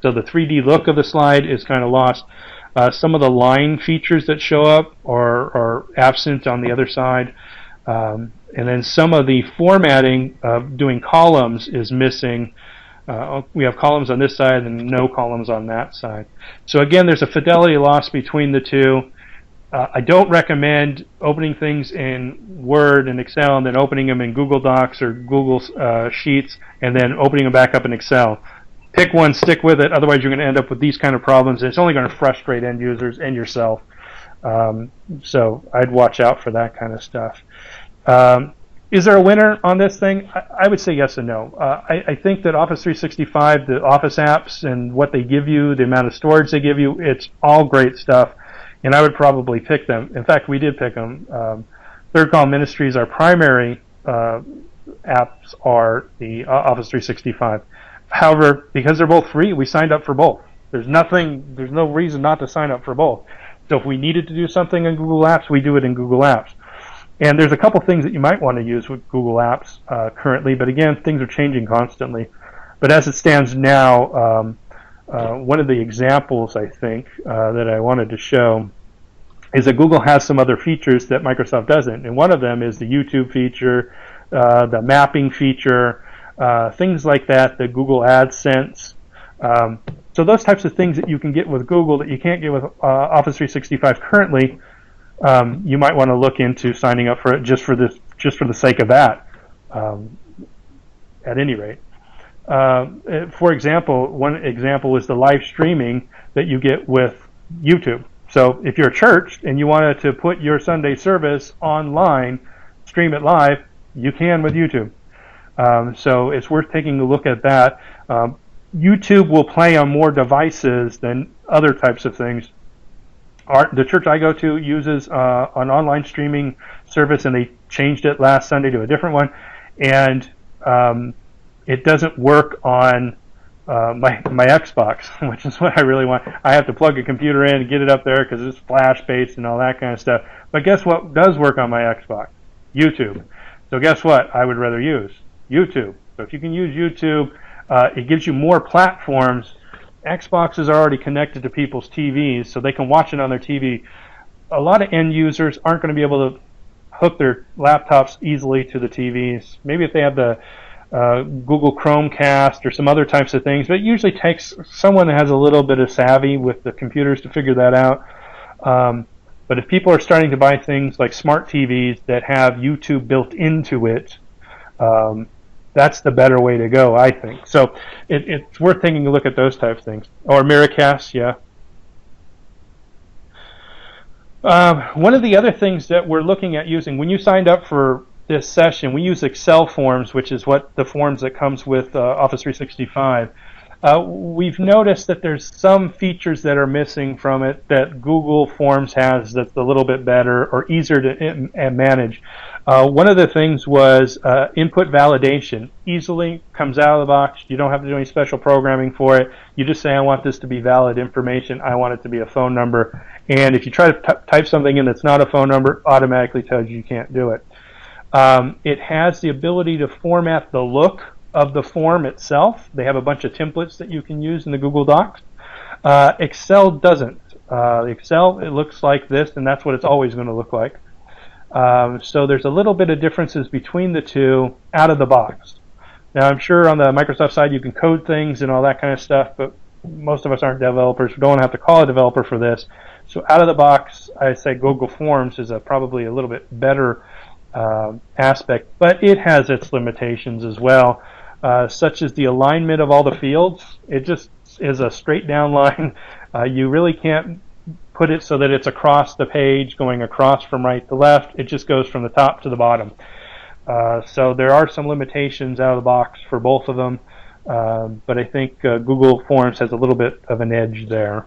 So the 3D look of the slide is kind of lost. Some of the line features that show up are absent on the other side. And then some of the formatting of doing columns is missing. We have columns on this side and no columns on that side. So again, there's a fidelity loss between the two. I don't recommend opening things in Word and Excel and then opening them in Google Docs or Google Sheets and then opening them back up in Excel. Pick one, stick with it, otherwise you're going to end up with these kind of problems, and it's only going to frustrate end users and yourself. So I'd watch out for that kind of stuff. Is there a winner on this thing? I would say yes and no. I think that Office 365, the Office apps and what they give you, the amount of storage they give you, it's all great stuff, and I would probably pick them. In fact, we did pick them. Third Call Ministries, our primary apps are the Office 365. However, because they're both free, we signed up for both. There's no reason not to sign up for both. So if we needed to do something in Google Apps, we do it in Google Apps. And there's a couple things that you might want to use with Google Apps currently, but again, things are changing constantly. But as it stands now, one of the examples I think that I wanted to show is that Google has some other features that Microsoft doesn't. And one of them is the YouTube feature, the mapping feature, things like that, the Google AdSense. So those types of things that you can get with Google that you can't get with Office 365 currently, you might want to look into signing up for it just for the sake of that. At any rate, for example, one example is the live streaming that you get with YouTube. So if you're a church and you wanted to put your Sunday service online, stream it live, you can with YouTube. So it's worth taking a look at that. YouTube will play on more devices than other types of things. The church I go to uses an online streaming service, and they changed it last Sunday to a different one, and it doesn't work on my Xbox, which is what I really want. I have to plug a computer in and get it up there because it's flash-based and all that kind of stuff. But guess what does work on my Xbox? YouTube. So guess what I would rather use? YouTube. So if you can use YouTube, it gives you more platforms. Xbox is already connected to people's TVs, so they can watch it on their TV. A lot of end users aren't going to be able to hook their laptops easily to the TVs. Maybe if they have the Google Chromecast or some other types of things, but it usually takes someone that has a little bit of savvy with the computers to figure that out. But if people are starting to buy things like smart TVs that have YouTube built into it, that's the better way to go, I think. So it's worth taking a look at those types of things. Or Miracast, yeah. One of the other things that we're looking at using, when you signed up for this session, we use Excel forms, which is what the forms that comes with Office 365. We've noticed that there's some features that are missing from it that Google Forms has that's a little bit better or easier to manage. One of the things was input validation. Easily comes out of the box. You don't have to do any special programming for it. You just say, I want this to be valid information. I want it to be a phone number. And if you try to type something in that's not a phone number, automatically tells you can't do it. It has the ability to format the look of the form itself. They have a bunch of templates that you can use in the Google Docs. Excel doesn't. Excel, it looks like this, and that's what it's always going to look like. So there's a little bit of differences between the two out of the box. Now, I'm sure on the Microsoft side you can code things and all that kind of stuff, but most of us aren't developers. We don't have to call a developer for this. So out of the box, I say Google Forms is probably a little bit better aspect, but it has its limitations as well, such as the alignment of all the fields. It just is a straight down line. You really can't put it so that it's across the page, going across from right to left. It just goes from the top to the bottom. So there are some limitations out of the box for both of them, but I think Google Forms has a little bit of an edge there.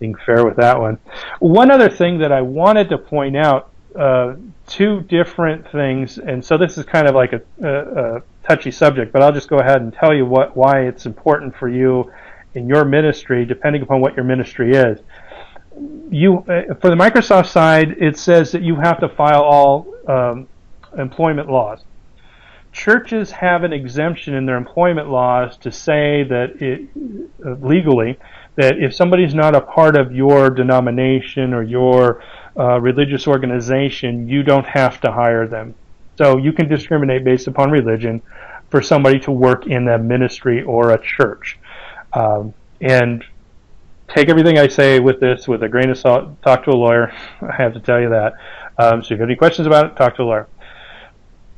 Being fair with that one. One other thing that I wanted to point out, two different things, and so this is kind of like a touchy subject, but I'll just go ahead and tell you why it's important for you in your ministry, depending upon what your ministry is. For the Microsoft side, it says that you have to file all employment laws. Churches have an exemption in their employment laws to say that legally, that if somebody's not a part of your denomination or your religious organization, you don't have to hire them. So you can discriminate based upon religion for somebody to work in a ministry or a church. And take everything I say with this with a grain of salt. Talk to a lawyer. I have to tell you that. So if you have any questions about it, talk to a lawyer.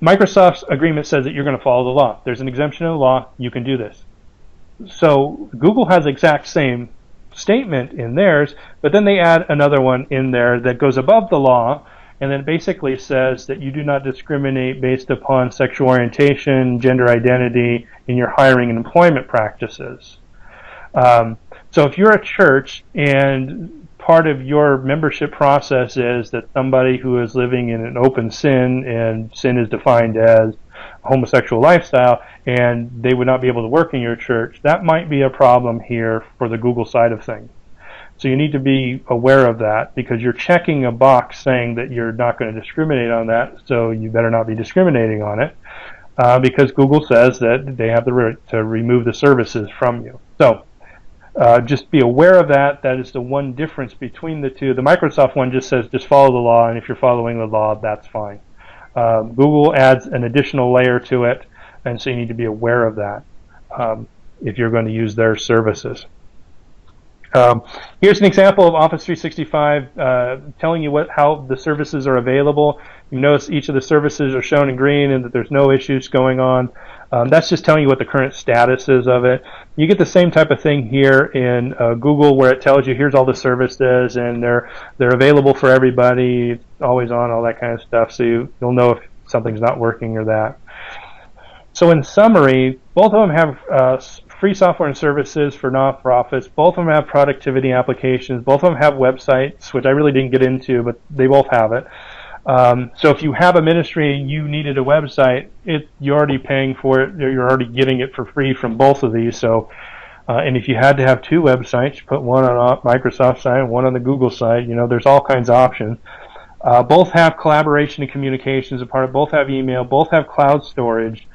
Microsoft's agreement says that you're going to follow the law. There's an exemption in the law. You can do this. So Google has the exact same statement in theirs, but then they add another one in there that goes above the law, and then basically says that you do not discriminate based upon sexual orientation, gender identity, in your hiring and employment practices. So if you're a church and part of your membership process is that somebody who is living in an open sin, and sin is defined as a homosexual lifestyle, and they would not be able to work in your church, that might be a problem here for the Google side of things. So you need to be aware of that, because you're checking a box saying that you're not going to discriminate on that, so you better not be discriminating on it, because Google says that they have the right to remove the services from you. So just be aware of that. That is the one difference between the two. The Microsoft one just says just follow the law, and if you're following the law, that's fine. Google adds an additional layer to it, and so you need to be aware of that if you're going to use their services. Here's an example of Office 365 telling you how the services are available. You notice each of the services are shown in green and that there's no issues going on. That's just telling you what the current status is of it. You get the same type of thing here in Google, where it tells you here's all the services and they're available for everybody, always on, all that kind of stuff. So you'll know if something's not working or that. So in summary, both of them have free software and services for nonprofits. Both of them have productivity applications. Both of them have websites, which I really didn't get into, but they both have it. So if you have a ministry and you needed a website, you're already paying for it. You're already getting it for free from both of these. So, and if you had to have two websites, you put one on Microsoft side and one on the Google side. There's all kinds of options. Both have collaboration and communications a part of. Both have email. Both have cloud storage.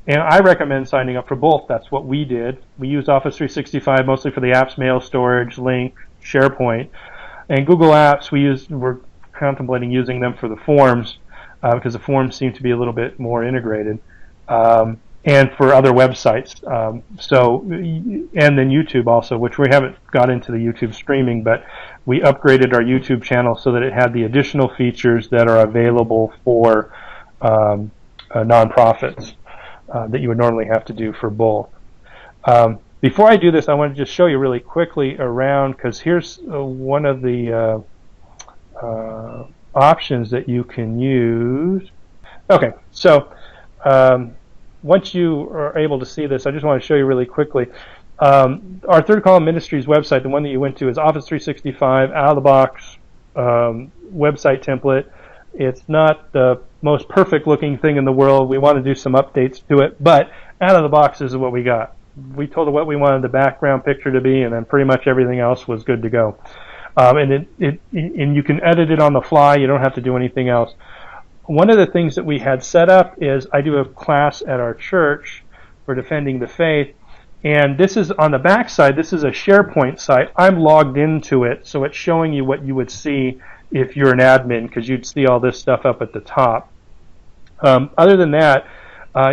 And I recommend signing up for both. That's what we did. We use Office 365 mostly for the apps, mail storage, Link, SharePoint. And Google Apps, we're contemplating using them for the forms because the forms seem to be a little bit more integrated, and for other websites. And then YouTube also, which we haven't got into the YouTube streaming, but we upgraded our YouTube channel so that it had the additional features that are available for nonprofits that you would normally have to do for both. Before I do this, I want to just show you really quickly around, because here's one of the options that you can use. Okay, so once you are able to see this, I just want to show you really quickly. Our Third Column Ministries website, the one that you went to, is Office 365, out-of-the-box website template. It's not the most perfect looking thing in the world. We want to do some updates to it, but out of the box, this is what we got. We told it what we wanted the background picture to be, and then pretty much everything else was good to go. And you can edit it on the fly. You don't have to do anything else. One of the things that we had set up is I do a class at our church for defending the faith, and this is on the back side. This is a SharePoint site. I'm logged into it, so it's showing you what you would see if you're an admin, because you'd see all this stuff up at the top. Other than that,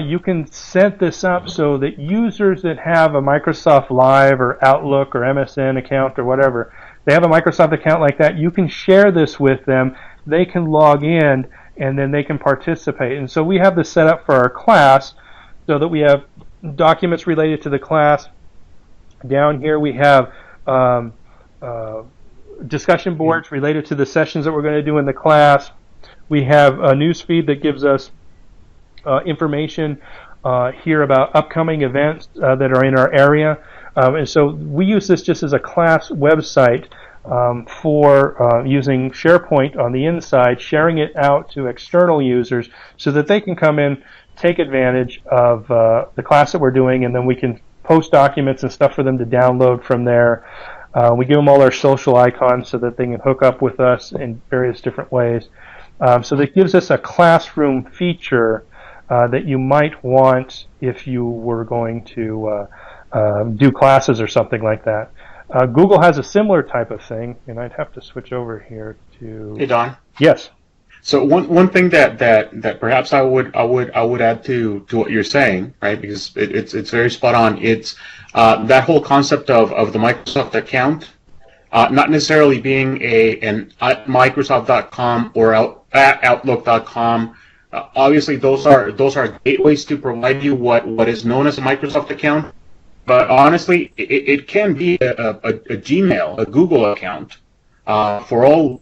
you can set this up so that users that have a Microsoft Live or Outlook or MSN account or whatever, they have a Microsoft account like that, you can share this with them. They can log in and then they can participate. And so we have this set up for our class so that we have documents related to the class. Down here we have discussion boards related to the sessions that we're going to do in the class. We have a news feed that gives us information here about upcoming events that are in our area. And so we use this just as a class website for using SharePoint on the inside, sharing it out to external users so that they can come in, take advantage of the class that we're doing, and then we can post documents and stuff for them to download from there. We give them all our social icons so that they can hook up with us in various different ways. So that gives us a classroom feature that you might want if you were going to do classes or something like that. Google has a similar type of thing, and I'd have to switch over here to. Hey, Don. Yes. So one thing that perhaps I would add to what you're saying, right? Because it's very spot on. It's that whole concept of the Microsoft account, not necessarily being an at Microsoft.com or at Outlook.com. Obviously, those are gateways to provide you what is known as a Microsoft account. But honestly, it can be a Gmail, a Google account, for all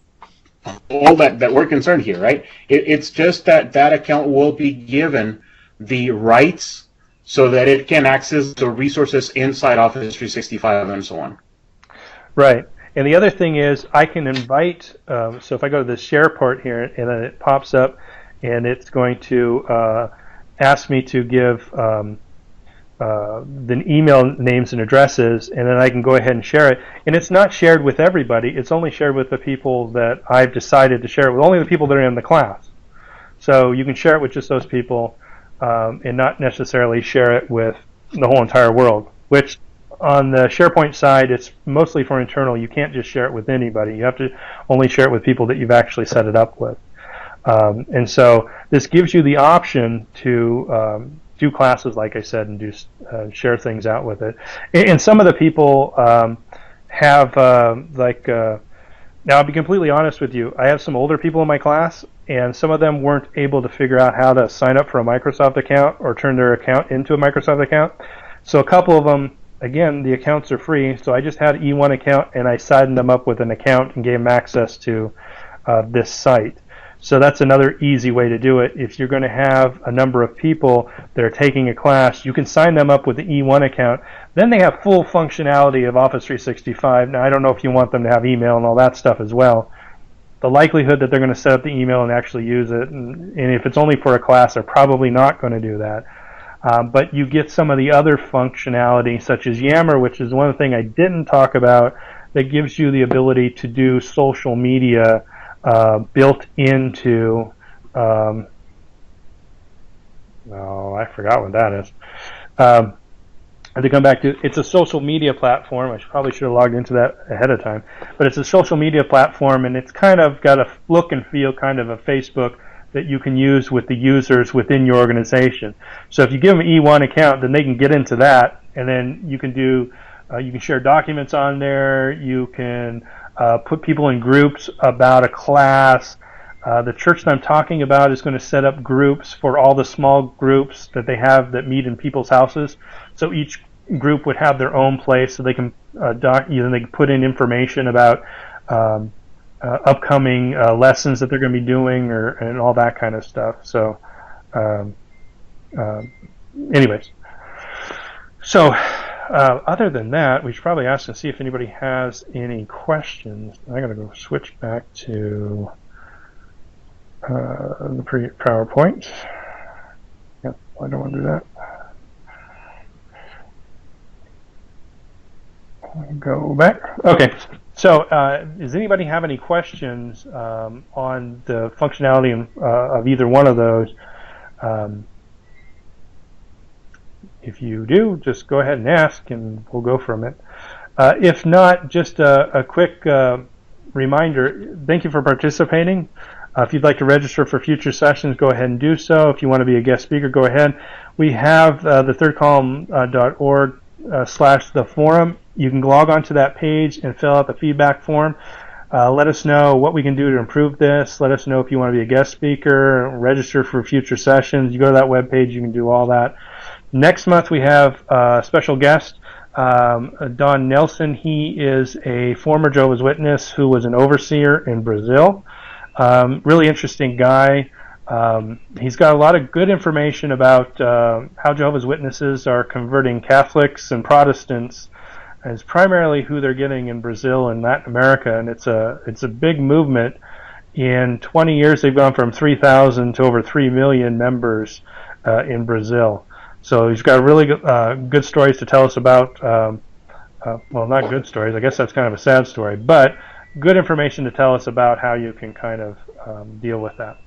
that we're concerned here, right? It's just that account will be given the rights so that it can access the resources inside Office 365 and so on. Right. And the other thing is I can invite, so if I go to the SharePoint here and then it pops up and it's going to ask me to give the email names and addresses, and then I can go ahead and share it. And it's not shared with everybody. It's only shared with the people that I've decided to share it with, only the people that are in the class. So you can share it with just those people and not necessarily share it with the whole entire world, which on the SharePoint side, it's mostly for internal. You can't just share it with anybody. You have to only share it with people that you've actually set it up with. And so this gives you the option to do classes, like I said, and do share things out with it. And some of the people have now I'll be completely honest with you. I have some older people in my class, and some of them weren't able to figure out how to sign up for a Microsoft account or turn their account into a Microsoft account. So a couple of them, again, the accounts are free. So I just had an E1 account, and I signed them up with an account and gave them access to this site. So that's another easy way to do it. If you're going to have a number of people that are taking a class, you can sign them up with the E1 account. Then they have full functionality of Office 365. Now, I don't know if you want them to have email and all that stuff as well. The likelihood that they're going to set up the email and actually use it, and if it's only for a class, they're probably not going to do that. But you get some of the other functionality, such as Yammer, which is one thing I didn't talk about, that gives you the ability to do social media built into, I forgot what that is. I have to come back to, it's a social media platform. I probably should have logged into that ahead of time. But it's a social media platform, and it's kind of got a look and feel kind of a Facebook that you can use with the users within your organization. So if you give them an E1 account, then they can get into that, and then you can do, you can share documents on there, you can put people in groups about a class. The church that I'm talking about is going to set up groups for all the small groups that they have that meet in people's houses. So each group would have their own place, so they can they can put in information about upcoming lessons that they're going to be doing, and all that kind of stuff. So, anyways, so. Other than that, we should probably ask and see if anybody has any questions. I gotta go switch back to the PowerPoint. Yep, I don't want to do that. Go back. Okay. So, does anybody have any questions on the functionality of either one of those? If you do, just go ahead and ask, and we'll go from it. If not, just a quick reminder, thank you for participating. If you'd like to register for future sessions, go ahead and do so. If you want to be a guest speaker, go ahead. We have the thirdcolumn.org/the forum. You can log on to that page and fill out the feedback form. Let us know what we can do to improve this. Let us know if you want to be a guest speaker, register for future sessions. You go to that webpage, you can do all that. Next month we have a special guest, Don Nelson. He is a former Jehovah's Witness who was an overseer in Brazil. Really interesting guy. He's got a lot of good information about how Jehovah's Witnesses are converting Catholics and Protestants. And it's primarily who they're getting in Brazil and Latin America, and it's a big movement. In 20 years, they've gone from 3,000 to over 3 million members in Brazil. So he's got really good stories to tell us about. Well, not good stories. I guess that's kind of a sad story, but good information to tell us about how you can kind of deal with that.